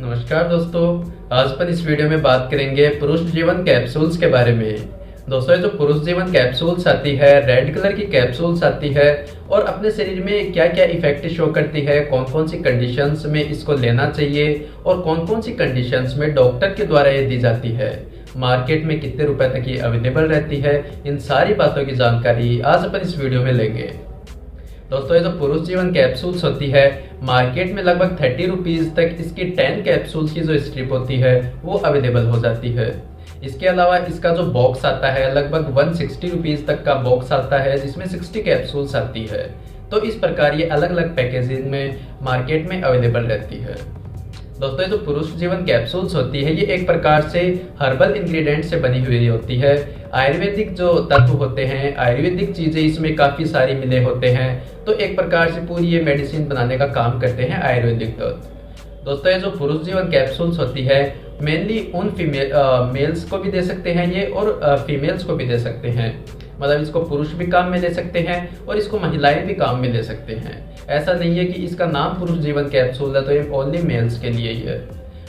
नमस्कार दोस्तों। आज अपन इस वीडियो में बात करेंगे पुरुष जीवन कैप्सूल्स के बारे में। दोस्तों, ये जो पुरुष जीवन कैप्सूल्स आती है, रेड कलर की कैप्सूल्स आती है और अपने शरीर में क्या क्या इफेक्ट शो करती है, कौन कौन सी कंडीशंस में इसको लेना चाहिए और कौन कौन सी कंडीशंस में डॉक्टर के द्वारा ये दी जाती है, मार्केट में कितने रुपए तक ये अवेलेबल रहती है, इन सारी बातों की जानकारी आज अपन इस वीडियो में लेंगे। दोस्तों, ये जो पुरुष जीवन कैप्सूल्स होती है, मार्केट में लगभग 30 रुपीज तक इसकी 10 कैप्सूल्स की जो स्ट्रिप होती है वो अवेलेबल हो जाती है। इसके अलावा इसका जो बॉक्स आता है लगभग 160 रुपीज तक का बॉक्स आता है, जिसमें 60 कैप्सूल्स आती है। तो इस प्रकार ये अलग अलग पैकेजिंग में मार्केट में अवेलेबल रहती है। दोस्तों, ये जो पुरुष जीवन कैप्सूल्स होती है ये एक प्रकार से हर्बल इंग्रेडिएंट से बनी हुई होती है। आयुर्वेदिक जो तत्व होते हैं, आयुर्वेदिक चीजें इसमें काफी सारी मिले होते हैं, तो एक प्रकार से पूरी ये मेडिसिन बनाने का काम करते हैं आयुर्वेदिक तत्व। दोस्तों, ये जो पुरुष जीवन कैप्सूल्स होती है मेनली उन मेल्स को भी दे सकते हैं ये, और फीमेल्स को भी दे सकते हैं। मतलब इसको पुरुष भी काम में ले सकते हैं और इसको महिलाएं भी काम में ले सकते हैं। ऐसा नहीं है कि इसका नाम पुरुष जीवन कैप्सूल है तो ये ओनली मेल्स के लिए ही है।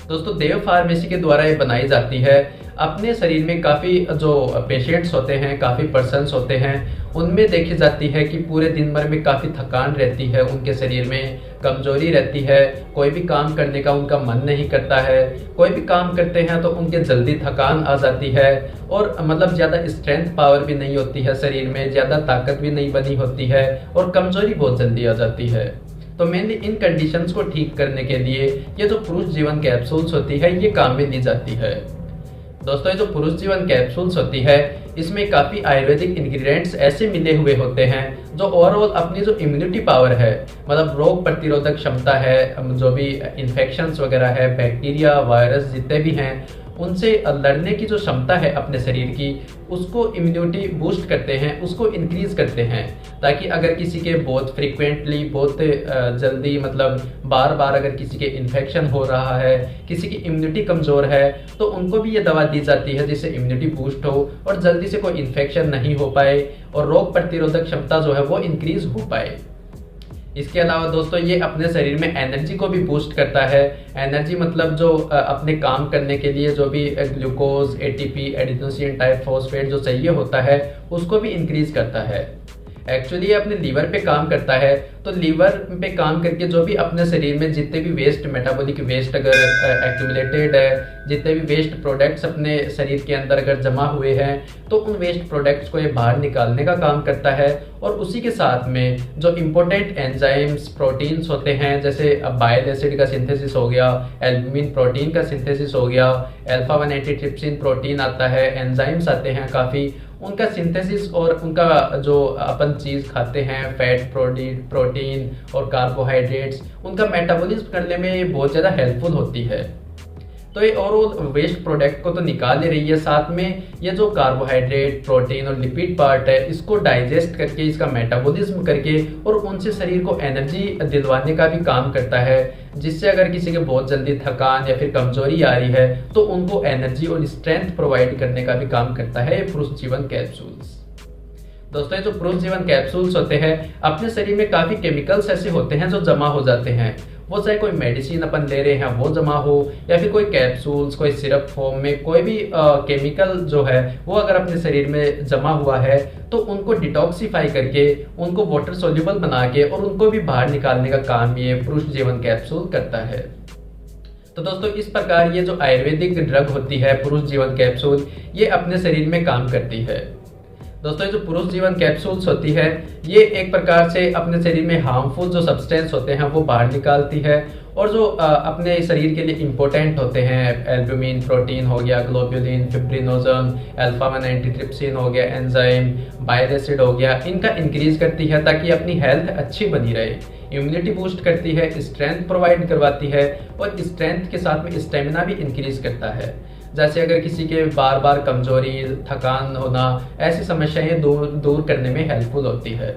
दोस्तों, देव फार्मेसी के द्वारा ये बनाई जाती है। अपने शरीर में काफ़ी जो पेशेंट्स होते हैं, काफ़ी पर्सन्स होते हैं, उनमें देखी जाती है कि पूरे दिन भर में काफ़ी थकान रहती है, उनके शरीर में कमजोरी रहती है, कोई भी काम करने का उनका मन नहीं करता है, कोई भी काम करते हैं तो उनके जल्दी थकान आ जाती है और मतलब ज़्यादा स्ट्रेंथ पावर भी नहीं होती है शरीर में, ज़्यादा ताकत भी नहीं बनी होती है और कमजोरी बहुत जल्दी आ जाती है। तो मेनली इन कंडीशंस को ठीक करने के लिए ये जो पुरुष जीवन कैप्सूल्स होती है ये काम में ली जाती है। दोस्तों, ये जो पुरुष जीवन कैप्सूल्स होती है इसमें काफ़ी आयुर्वेदिक इंग्रेडिएंट्स ऐसे मिले हुए होते हैं जो ओवरऑल अपनी जो इम्यूनिटी पावर है, मतलब रोग प्रतिरोधक क्षमता है, जो भी इन्फेक्शंस वगैरह है, बैक्टीरिया वायरस जितने भी हैं, उनसे लड़ने की जो क्षमता है अपने शरीर की, उसको इम्यूनिटी बूस्ट करते हैं, उसको इंक्रीज करते हैं, ताकि अगर किसी के बहुत फ्रिक्वेंटली, बहुत जल्दी, मतलब बार बार अगर किसी के इन्फेक्शन हो रहा है, किसी की इम्यूनिटी कमज़ोर है, तो उनको भी ये दवा दी जाती है जिससे इम्यूनिटी बूस्ट हो और जल्दी से कोई इन्फेक्शन नहीं हो पाए और रोग प्रतिरोधक क्षमता जो है वो इंक्रीज हो पाए। इसके अलावा दोस्तों, ये अपने शरीर में एनर्जी को भी बूस्ट करता है। एनर्जी मतलब जो अपने काम करने के लिए जो भी ग्लूकोज, एटीपी, एडिनोसिन ट्राइफॉस्फेट जो चाहिए होता है उसको भी इंक्रीज करता है। एक्चुअली ये अपने लीवर पे काम करता है, तो लीवर पे काम करके जो भी अपने शरीर में जितने भी वेस्ट, मेटाबॉलिक वेस्ट अगर एक्यूमुलेटेड है, जितने भी वेस्ट प्रोडक्ट्स अपने शरीर के अंदर अगर जमा हुए हैं, तो उन वेस्ट प्रोडक्ट्स को ये बाहर निकालने का काम करता है। और उसी के साथ में जो इम्पोर्टेंट एंजाइम्स, प्रोटीन्स होते हैं, जैसे बाइल एसिड का सिंथेसिस हो गया, एल्बुमिन प्रोटीन का सिंथेसिस हो गया, अल्फा 1 एंटीट्रिप्सिन प्रोटीन आता है, एंजाइम्स आते हैं काफ़ी, उनका सिंथेसिस और उनका जो अपन चीज़ खाते हैं, फैट, प्रोटीन और कार्बोहाइड्रेट्स, उनका मेटाबॉलिज्म करने में बहुत ज़्यादा हेल्पफुल होती है। तो ये ओवरऑल वेस्ट प्रोडक्ट को तो निकाल ले रही है, साथ में ये जो कार्बोहाइड्रेट, प्रोटीन और लिपिड पार्ट है इसको डाइजेस्ट करके, इसका मेटाबॉलिज्म करके और उनसे शरीर को एनर्जी दिलवाने का भी काम करता है, जिससे अगर किसी के बहुत जल्दी थकान या फिर कमजोरी आ रही है तो उनको एनर्जी और स्ट्रेंथ प्रोवाइड करने का भी काम करता है ये पुरुष जीवन कैप्सूल्स। दोस्तों, ये जो पुरुष जीवन कैप्सूल्स होते हैं अपने शरीर में काफ़ी केमिकल्स ऐसे होते हैं जो जमा हो जाते हैं। वो चाहे कोई मेडिसिन अपन ले रहे हैं वो जमा हो, या फिर कोई कैप्सूल्स, कोई सिरप फॉर्म में कोई भी केमिकल जो है वो अगर अपने शरीर में जमा हुआ है, तो उनको डिटॉक्सिफाई करके, उनको वाटर सोल्यूबल बना के और उनको भी बाहर निकालने का काम ये पुरुष जीवन कैप्सूल करता है। तो दोस्तों, इस प्रकार ये जो आयुर्वेदिक ड्रग होती है पुरुष जीवन कैप्सूल, ये अपने शरीर में काम करती है। दोस्तों, ये जो पुरुष जीवन कैप्सूल्स होती है ये एक प्रकार से अपने शरीर में हार्मफुल जो सब्सटेंस होते हैं वो बाहर निकालती है, और जो अपने शरीर के लिए इम्पोर्टेंट होते हैं, एल्बुमिन प्रोटीन हो गया, ग्लोब्युलिन, फिब्रिनोजन, अल्फा 1 एंटीट्रिप्सिन हो गया, एंजाइम, बाइल एसिड हो गया, इनका इंक्रीज करती है ताकि अपनी हेल्थ अच्छी बनी रहे, इम्यूनिटी बूस्ट करती है, स्ट्रेंथ प्रोवाइड करवाती है और स्ट्रेंथ के साथ में स्टेमिना भी इंक्रीज करता है। जैसे अगर किसी के बार बार कमजोरी, थकान होना, ऐसी समस्याएं दूर करने में हेल्पफुल होती है।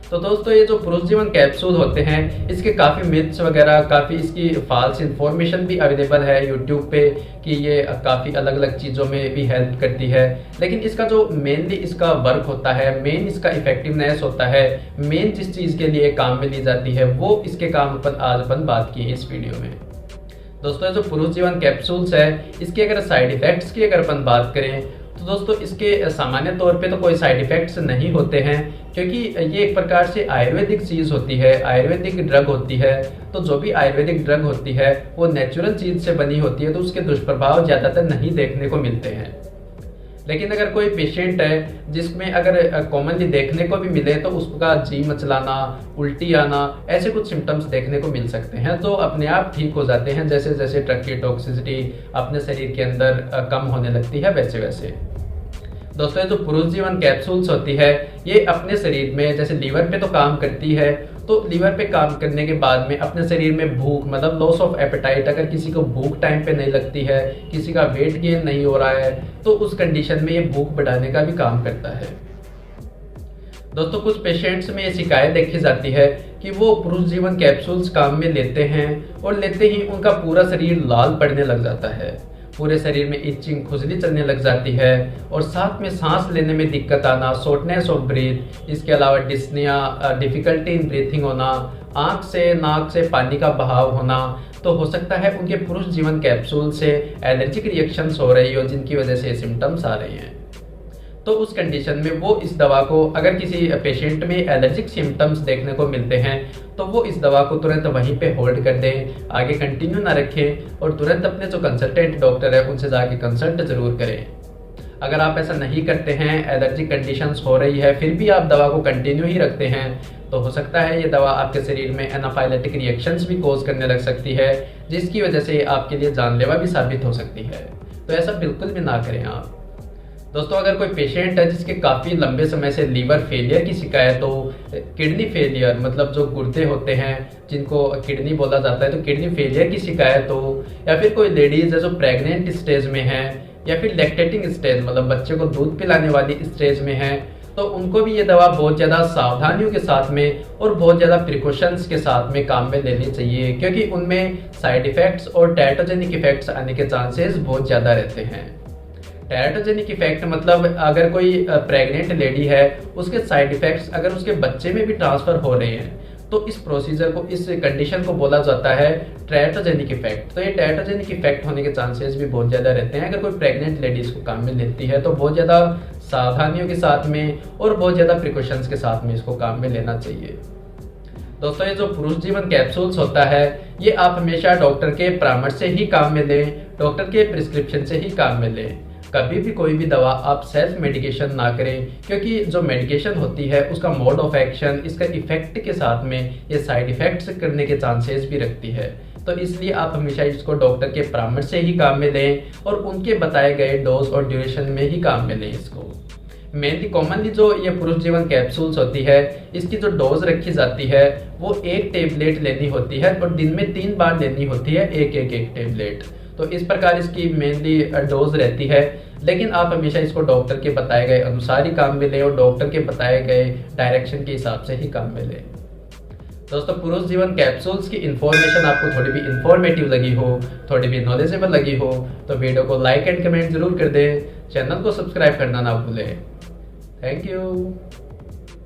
तो दोस्तों, ये जो पुरुष जीवन कैप्सूल होते हैं इसके काफ़ी मिथ्स वगैरह, काफ़ी इसकी फॉल्स इन्फॉर्मेशन भी अवेलेबल है यूट्यूब पे कि ये काफ़ी अलग अलग चीज़ों में भी हेल्प करती है, लेकिन इसका जो मेनली इसका वर्क होता है, मेन इसका इफेक्टिवनेस होता है, मेन जिस चीज़ के लिए काम में ली जाती है वो इसके काम आज अपन बात की है इस वीडियो में। दोस्तों जो पुरुष जीवन कैप्सूल्स है, इसके अगर साइड इफेक्ट्स की अगर अपन बात करें तो दोस्तों इसके सामान्य तौर पे तो कोई साइड इफेक्ट्स नहीं होते हैं, क्योंकि ये एक प्रकार से आयुर्वेदिक चीज होती है, आयुर्वेदिक ड्रग होती है। तो जो भी आयुर्वेदिक ड्रग होती है वो नेचुरल चीज से बनी होती है, तो उसके दुष्प्रभाव ज्यादातर नहीं देखने को मिलते हैं। लेकिन अगर कोई पेशेंट है जिसमें अगर कॉमनली देखने को भी मिले तो उसका जी मचलाना, उल्टी आना, ऐसे कुछ सिम्टम्स देखने को मिल सकते हैं, तो अपने आप ठीक हो जाते हैं जैसे जैसे ड्रग की टॉक्सिसिटी अपने शरीर के अंदर कम होने लगती है वैसे वैसे। दोस्तों ये जो पुरुष जीवन कैप्सूल्स होती है ये अपने शरीर में जैसे लीवर पे तो काम करती है, तो लीवर पे काम करने के बाद में अपने शरीर में भूख मतलब लॉस ऑफ एपेटाइट, अगर किसी को भूख टाइम पे नहीं लगती है, किसी का वेट गेन नहीं हो रहा है, तो उस कंडीशन में ये भूख बढ़ाने का भी काम करता है। दोस्तों कुछ पेशेंट्स में ये शिकायत देखी जाती है कि वो पुरुष जीवन कैप्सूल्स काम में लेते हैं और लेते ही उनका पूरा शरीर लाल पड़ने लग जाता है, पूरे शरीर में इचिंग, खुजली चलने लग जाती है और साथ में सांस लेने में दिक्कत आना, शॉर्टनेस ऑफ ब्रीथ, इसके अलावा डिस्निया, डिफिकल्टी इन ब्रीथिंग होना, आंख से नाक से पानी का बहाव होना। तो हो सकता है उनके पुरुष जीवन कैप्सूल से एलर्जिक रिएक्शंस हो रही हो जिनकी वजह से सिम्टम्स आ रहे हैं। तो उस कंडीशन में वो इस दवा को, अगर किसी पेशेंट में एलर्जिक सिम्टम्स देखने को मिलते हैं तो वो इस दवा को तुरंत वहीं पे होल्ड कर दें, आगे कंटिन्यू ना रखें और तुरंत अपने जो कंसल्टेंट डॉक्टर है उनसे जाके कंसल्ट जरूर करें। अगर आप ऐसा नहीं करते हैं, एलर्जिक कंडीशंस हो रही है, फिर भी आप दवा को कंटिन्यू ही रखते हैं, तो हो सकता है ये दवा आपके शरीर में एनाफाइलेटिक रिएक्शंस भी कोज करने लग सकती है, जिसकी वजह से आपके लिए जानलेवा भी साबित हो सकती है। तो ऐसा बिल्कुल भी ना करें आप। दोस्तों अगर कोई पेशेंट है जिसके काफ़ी लंबे समय से लीवर फेलियर की शिकायत हो, किडनी फेलियर मतलब जो गुर्दे होते हैं जिनको किडनी बोला जाता है, तो किडनी फेलियर की शिकायत हो, या फिर कोई लेडीज है जो प्रेग्नेंट स्टेज में है या फिर लैक्टेटिंग स्टेज मतलब बच्चे को दूध पिलाने वाली स्टेज में है, तो उनको भी ये दवा बहुत ज़्यादा सावधानियों के साथ में और बहुत ज़्यादा प्रिकॉशंस के साथ में काम में लेनी चाहिए, क्योंकि उनमें साइड इफ़ेक्ट्स और टेराटोजेनिक इफेक्ट्स आने के चांसेस बहुत ज़्यादा रहते हैं। टेराटोजेनिक इफेक्ट मतलब अगर कोई प्रेग्नेंट लेडी है उसके साइड इफेक्ट्स अगर उसके बच्चे में भी ट्रांसफर हो रहे हैं, तो इस प्रोसीजर को, इस कंडीशन को बोला जाता है टेराटोजेनिक इफेक्ट। तो ये टेराटोजेनिक इफेक्ट होने के चांसेस भी बहुत ज़्यादा रहते हैं। अगर कोई प्रेग्नेंट लेडी इसको काम में लेती है तो बहुत ज़्यादा सावधानियों के साथ में और बहुत ज़्यादा प्रिकॉशंस के साथ में इसको काम में लेना चाहिए। दोस्तों ये जो पुरुष जीवन कैप्सूल्स होता है ये आप हमेशा डॉक्टर के परामर्श से ही काम में लें, डॉक्टर के प्रिस्क्रिप्शन से ही काम में लें। कभी भी कोई भी दवा आप सेल्फ मेडिकेशन ना करें, क्योंकि जो मेडिकेशन होती है उसका मोड ऑफ एक्शन, इसका इफेक्ट के साथ में ये साइड इफेक्ट्स करने के चांसेस भी रखती है। तो इसलिए आप हमेशा इसको डॉक्टर के परामर्श से ही काम में लें और उनके बताए गए डोज और ड्यूरेशन में ही काम में लें इसको। मेनली कॉमनली जो ये पुरुष जीवन कैप्सूल्स होती है इसकी जो डोज रखी जाती है वो 1 टेबलेट लेनी होती है और दिन में 3 बार लेनी होती है, एक टेबलेट। तो इस प्रकार इसकी मेनली डोज रहती है, लेकिन आप हमेशा इसको डॉक्टर के बताए गए अनुसार ही काम में लें और डॉक्टर के बताए गए डायरेक्शन के हिसाब से ही काम में लें। दोस्तों पुरुष जीवन कैप्सूल्स की इन्फॉर्मेशन आपको थोड़ी भी इन्फॉर्मेटिव लगी हो, थोड़ी भी नॉलेजेबल लगी हो तो वीडियो को लाइक एंड कमेंट जरूर कर दें, चैनल को सब्सक्राइब करना ना भूलें। Thank you.